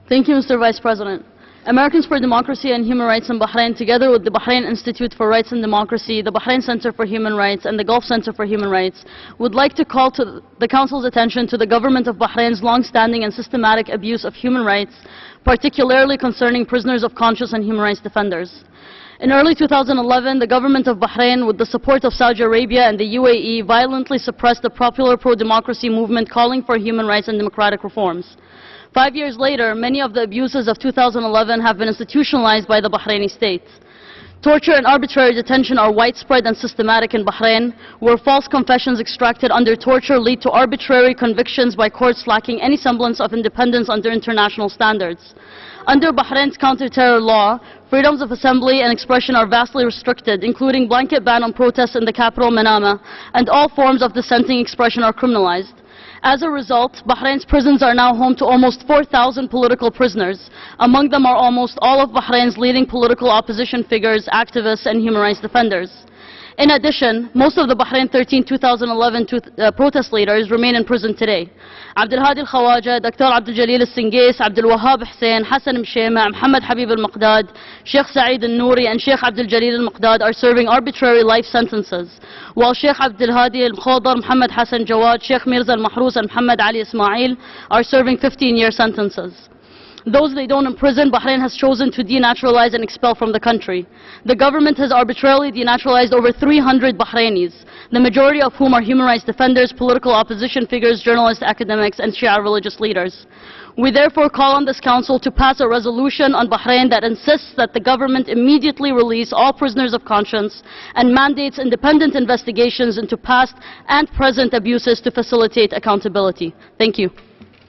Thank you, Mr. Vice President. Americans for Democracy and Human Rights in Bahrain, together with the Bahrain Institute for Rights and Democracy, the Bahrain Center for Human Rights, and the Gulf Center for Human Rights, would like to call to the Council's attention to the government of Bahrain's long-standing and systematic abuse of human rights, particularly concerning prisoners of conscience and human rights defenders. In early 2011, the government of Bahrain, with the support of Saudi Arabia and the UAE, violently suppressed the popular pro-democracy movement calling for human rights and democratic reforms. 5 years later, many of the abuses of 2011 have been institutionalized by the Bahraini state. Torture and arbitrary detention are widespread and systematic in Bahrain, where false confessions extracted under torture lead to arbitrary convictions by courts lacking any semblance of independence under international standards. Under Bahrain's counter-terror law, freedoms of assembly and expression are vastly restricted, including blanket ban on protests in the capital Manama, and all forms of dissenting expression are criminalized. As a result, Bahrain's prisons are now home to almost 4,000 political prisoners. Among them are almost all of Bahrain's leading political opposition figures, activists, and human rights defenders. In addition, most of the Bahrain 2011 protest leaders remain in prison today. Al-Khawaja, Dr. Abdul Jalil Al-Singais, Abdul Wahab Hussein, Hassan Mshema, Muhammad Habib Al-Maqdad, Sheikh Saeed Al-Nouri, and Sheikh Abdul Jalil Al-Maqdad are serving arbitrary life sentences, while Sheikh Abdul Hadi Al-Khadar, Muhammad Hassan Jawad, Sheikh Mirza Al-Mahrous, and Muhammad Ali Ismail are serving 15-year sentences. Those they don't imprison, Bahrain has chosen to denaturalize and expel from the country. The government has arbitrarily denaturalized over 300 Bahrainis, the majority of whom are human rights defenders, political opposition figures, journalists, academics, and Shia religious leaders. We therefore call on this Council to pass a resolution on Bahrain that insists that the government immediately release all prisoners of conscience and mandates independent investigations into past and present abuses to facilitate accountability. Thank you.